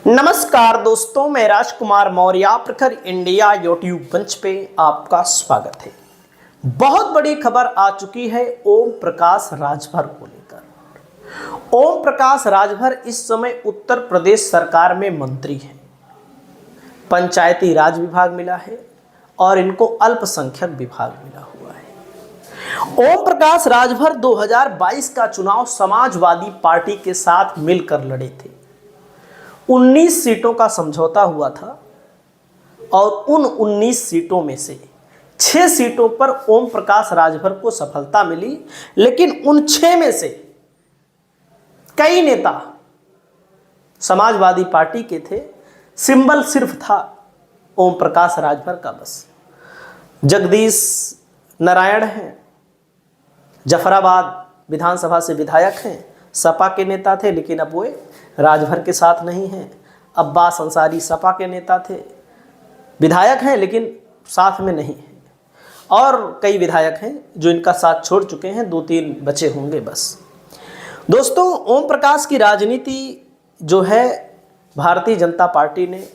नमस्कार दोस्तों, मैं राजकुमार मौर्य प्रखर इंडिया यूट्यूब मंच पे आपका स्वागत है। बहुत बड़ी खबर आ चुकी है ओम प्रकाश राजभर को लेकर। ओम प्रकाश राजभर इस समय उत्तर प्रदेश सरकार में मंत्री हैं। पंचायती राज विभाग मिला है और इनको अल्पसंख्यक विभाग मिला हुआ है। ओम प्रकाश राजभर 2022 का चुनाव समाजवादी पार्टी के साथ मिलकर लड़े थे। 19 सीटों का समझौता हुआ था और उन 19 सीटों में से 6 सीटों पर ओम प्रकाश राजभर को सफलता मिली, लेकिन उन 6 में से कई नेता समाजवादी पार्टी के थे। सिंबल सिर्फ था ओम प्रकाश राजभर का बस। जगदीश नारायण हैं, जफराबाद विधानसभा से विधायक हैं, सपा के नेता थे, लेकिन अब वो राजभर के साथ नहीं हैं। अब्बास अंसारी सपा के नेता थे, विधायक हैं लेकिन साथ में नहीं हैं। और कई विधायक हैं जो इनका साथ छोड़ चुके हैं, 2-3 बचे होंगे बस। दोस्तों, ओम प्रकाश की राजनीति जो है, भारतीय जनता पार्टी ने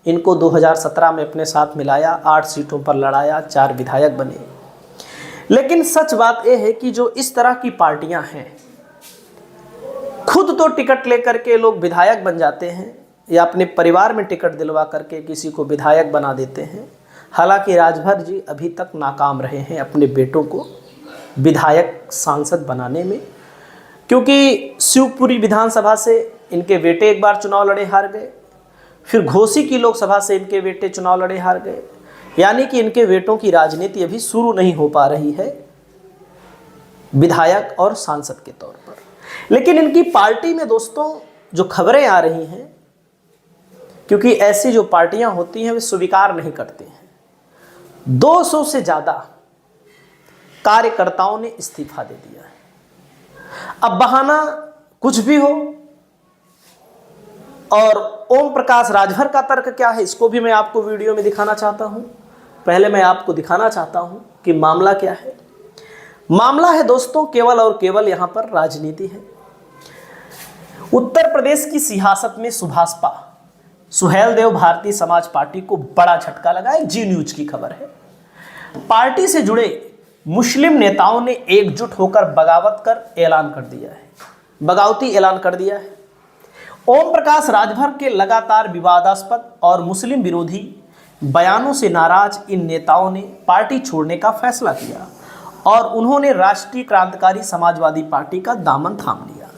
इनको 2017 में अपने साथ मिलाया, 8 सीटों पर लड़ाया, 4 विधायक बने। लेकिन सच बात यह है कि जो इस तरह की पार्टियां हैं, खुद तो टिकट लेकर के लोग विधायक बन जाते हैं या अपने परिवार में टिकट दिलवा करके किसी को विधायक बना देते हैं। हालांकि राजभर जी अभी तक नाकाम रहे हैं अपने बेटों को विधायक सांसद बनाने में, क्योंकि शिवपुरी विधानसभा से इनके बेटे एक बार चुनाव लड़े हार गए, फिर घोसी की लोकसभा से इनके बेटे चुनाव लड़े हार गए। यानी कि इनके बेटों की राजनीति अभी शुरू नहीं हो पा रही है विधायक और सांसद के तौर पर। लेकिन इनकी पार्टी में दोस्तों जो खबरें आ रही हैं, क्योंकि ऐसी जो पार्टियां होती हैं वे स्वीकार नहीं करते हैं, 200 से ज़्यादा कार्यकर्ताओं ने इस्तीफा दे दिया है। अब बहाना कुछ भी हो, और ओम प्रकाश राजभर का तर्क क्या है, इसको भी मैं आपको वीडियो में दिखाना चाहता हूं। पहले मैं आपको दिखाना चाहता हूं कि मामला क्या है। मामला है दोस्तों केवल और केवल यहां पर राजनीति है। उत्तर प्रदेश की सियासत में सुभाषपा सुहेलदेव भारतीय समाज पार्टी को बड़ा झटका लगा है। जी न्यूज की खबर है। पार्टी से जुड़े मुस्लिम नेताओं ने एकजुट होकर बगावत कर ऐलान कर दिया है, बगावती ऐलान कर दिया है। ओम प्रकाश राजभर के लगातार विवादास्पद और मुस्लिम विरोधी बयानों से नाराज इन नेताओं ने पार्टी छोड़ने का फैसला किया और उन्होंने राष्ट्रीय क्रांतिकारी समाजवादी पार्टी का दामन थाम लिया।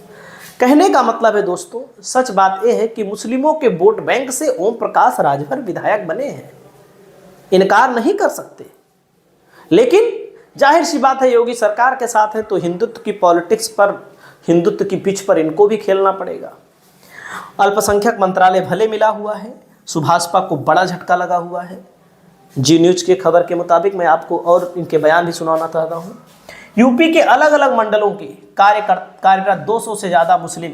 कहने का मतलब है दोस्तों, सच बात यह है कि मुस्लिमों के वोट बैंक से ओम प्रकाश राजभर विधायक बने हैं, इनकार नहीं कर सकते। लेकिन जाहिर सी बात है, योगी सरकार के साथ है तो हिंदुत्व की पॉलिटिक्स पर, हिंदुत्व की पिच पर इनको भी खेलना पड़ेगा। अल्पसंख्यक मंत्रालय भले मिला हुआ है, सुभाषपा को बड़ा झटका लगा हुआ है। जी न्यूज के खबर के मुताबिक मैं आपको और इनके बयान भी सुनाना चाहता हूं। यूपी के अलग अलग मंडलों के कार्यरत 200 से ज़्यादा मुस्लिम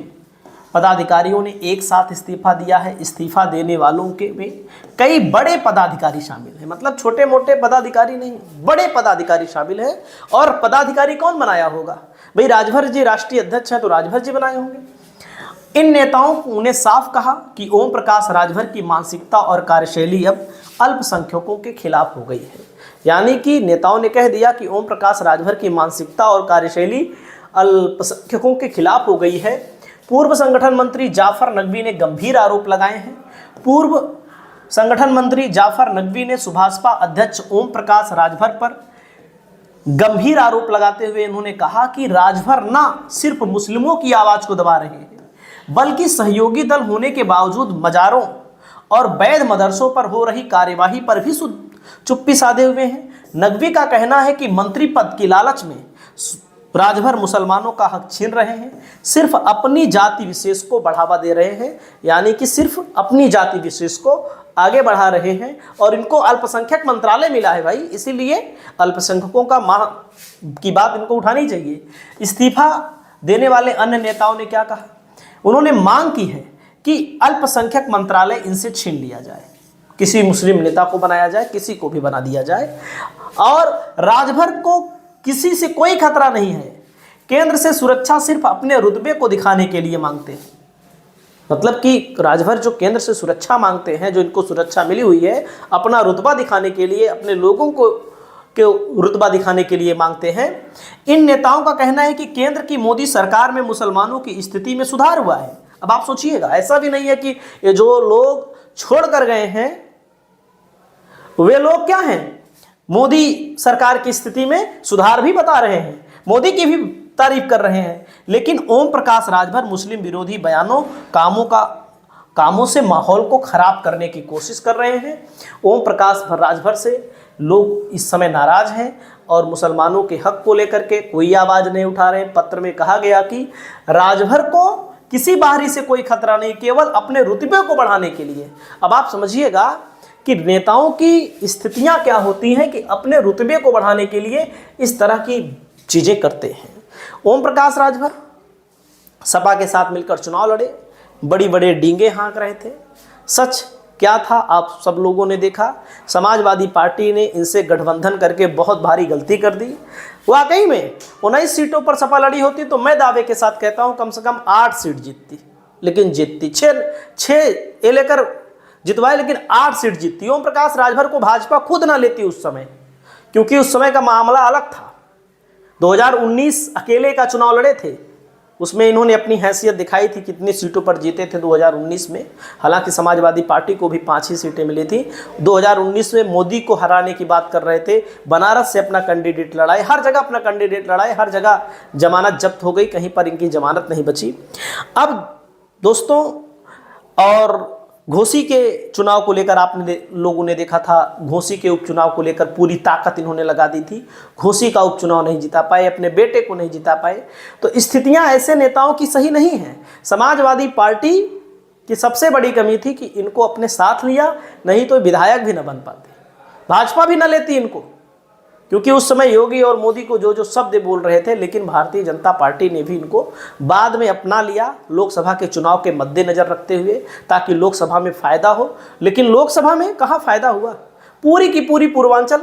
पदाधिकारियों ने एक साथ इस्तीफा दिया है। इस्तीफा देने वालों के में कई बड़े पदाधिकारी शामिल हैं, मतलब छोटे मोटे पदाधिकारी नहीं, बड़े पदाधिकारी शामिल हैं। और पदाधिकारी कौन बनाया होगा भाई? राजभर जी राष्ट्रीय अध्यक्ष हैं तो राजभर जी बनाए होंगे। इन नेताओं ने साफ कहा कि ओम प्रकाश राजभर की मानसिकता और कार्यशैली अब अल्पसंख्यकों के खिलाफ हो गई है। यानी कि नेताओं ने कह दिया कि ओम प्रकाश राजभर की मानसिकता और कार्यशैली अल्पसंख्यकों के खिलाफ हो गई है। पूर्व संगठन मंत्री जाफर नकवी ने गंभीर आरोप लगाए हैं। पूर्व संगठन मंत्री जाफर नकवी ने सुभाषपा अध्यक्ष ओम प्रकाश राजभर पर गंभीर आरोप लगाते हुए इन्होंने कहा कि राजभर न सिर्फ मुस्लिमों की आवाज को दबा रहे हैं, बल्कि सहयोगी दल होने के बावजूद मजारों और वैध मदरसों पर हो रही कार्यवाही पर भी चुप्पी साधे हुए हैं। नकवी का कहना है कि मंत्री पद की लालच में राजभर मुसलमानों का हक छीन रहे हैं, सिर्फ अपनी जाति विशेष को बढ़ावा दे रहे हैं। यानी कि सिर्फ अपनी जाति विशेष को आगे बढ़ा रहे हैं। और इनको अल्पसंख्यक मंत्रालय मिला है भाई, इसीलिए अल्पसंख्यकों की बात इनको उठानी चाहिए। इस्तीफा देने वाले अन्य नेताओं ने क्या कहा? उन्होंने मांग की है कि अल्पसंख्यक मंत्रालय इनसे छीन लिया जाए, किसी मुस्लिम नेता को बनाया जाए, किसी को भी बना दिया जाए। और राजभर को किसी से कोई खतरा नहीं है। केंद्र से सुरक्षा सिर्फ अपने रुतबे को दिखाने के लिए मांगते हैं। मतलब कि राजभर जो केंद्र से सुरक्षा मांगते हैं, जो इनको सुरक्षा मिली हुई है, अपना रुतबा दिखाने के लिए, अपने लोगों को के रुतबा दिखाने के लिए मांगते हैं। इन नेताओं का कहना है कि केंद्र की मोदी सरकार में मुसलमानों की स्थिति में सुधार हुआ है। अब आप सोचिएगा, ऐसा भी नहीं है कि ये जो लोग छोड़ कर गए हैं वे लोग क्या हैं, मोदी सरकार की स्थिति में सुधार भी बता रहे हैं, मोदी की भी तारीफ कर रहे हैं। लेकिन ओम प्रकाश राजभर मुस्लिम विरोधी बयानों, कामों से माहौल को खराब करने की कोशिश कर रहे हैं। ओम प्रकाश राजभर से लोग इस समय नाराज हैं और मुसलमानों के हक को लेकर के कोई आवाज नहीं उठा रहे हैं। पत्र में कहा गया कि राजभर को किसी बाहरी से कोई खतरा नहीं, केवल अपने रुतबे को बढ़ाने के लिए। अब आप समझिएगा कि नेताओं की स्थितियां क्या होती हैं कि अपने रुतबे को बढ़ाने के लिए इस तरह की चीजें करते हैं। ओम प्रकाश राजभर सपा के साथ मिलकर चुनाव लड़े, बड़ी बड़े डींगे हाँक रहे थे। सच क्या था आप सब लोगों ने देखा। समाजवादी पार्टी ने इनसे गठबंधन करके बहुत भारी गलती कर दी। वाकई में 19 सीटों पर सपा लड़ी होती तो मैं दावे के साथ कहता हूं कम से कम 8 सीट जीतती, लेकिन जीतती 6 ये लेकर जितवाए, लेकिन 8 सीट जीतती। ओम प्रकाश राजभर को भाजपा खुद ना लेती उस समय, क्योंकि उस समय का मामला अलग था। 2019 अकेले का चुनाव लड़े थे, उसमें इन्होंने अपनी हैसियत दिखाई थी, कितनी सीटों पर जीते थे 2019 में। हालांकि समाजवादी पार्टी को भी 5 ही सीटें मिली थी। 2019 में मोदी को हराने की बात कर रहे थे, बनारस से अपना कैंडिडेट लड़ाए, हर जगह अपना कैंडिडेट लड़ाए, हर जगह जमानत जब्त हो गई, कहीं पर इनकी जमानत नहीं बची। अब दोस्तों, और घोसी के चुनाव को लेकर आपने लोगों ने देखा था, घोसी के उपचुनाव को लेकर पूरी ताकत इन्होंने लगा दी थी। घोसी का उपचुनाव नहीं जिता पाए, अपने बेटे को नहीं जिता पाए। तो स्थितियां ऐसे नेताओं की सही नहीं हैं। समाजवादी पार्टी की सबसे बड़ी कमी थी कि इनको अपने साथ लिया, नहीं तो विधायक भी न बन पाते, भाजपा भी न लेती इनको, क्योंकि उस समय योगी और मोदी को जो जो शब्द बोल रहे थे। लेकिन भारतीय जनता पार्टी ने भी इनको बाद में अपना लिया, लोकसभा के चुनाव के मद्देनजर रखते हुए, ताकि लोकसभा में फ़ायदा हो। लेकिन लोकसभा में कहाँ फ़ायदा हुआ, पूरी की पूरी पूर्वांचल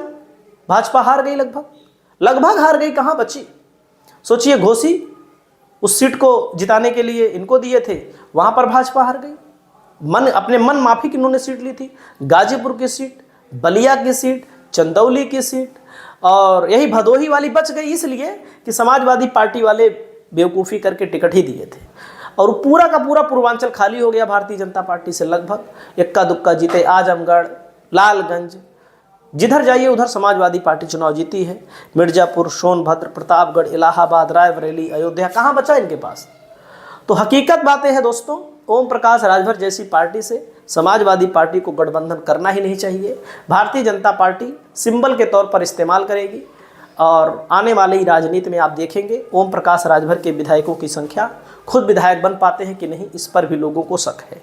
भाजपा हार गई, लगभग हार गई, कहाँ बची। सोचिए, घोसी उस सीट को जिताने के लिए इनको दिए थे, वहाँ पर भाजपा हार गई। अपने मन माफिक इन्होंने सीट ली थी, गाजीपुर की सीट, बलिया की सीट, चंदौली की सीट, और यही भदोही वाली बच गई इसलिए कि समाजवादी पार्टी वाले बेवकूफ़ी करके टिकट ही दिए थे। और पूरा का पूरा पूर्वांचल खाली हो गया भारतीय जनता पार्टी से। लगभग इक्का दुक्का जीते, आजमगढ़, लालगंज, जिधर जाइए उधर समाजवादी पार्टी चुनाव जीती है। मिर्जापुर, सोनभद्र, प्रतापगढ़, इलाहाबाद, रायबरेली, अयोध्या, कहाँ बचा इनके पास। तो हकीकत बातें हैं दोस्तों, ओम प्रकाश राजभर जैसी पार्टी से समाजवादी पार्टी को गठबंधन करना ही नहीं चाहिए। भारतीय जनता पार्टी सिंबल के तौर पर इस्तेमाल करेगी, और आने वाली राजनीति में आप देखेंगे ओम प्रकाश राजभर के विधायकों की संख्या, खुद विधायक बन पाते हैं कि नहीं, इस पर भी लोगों को शक है।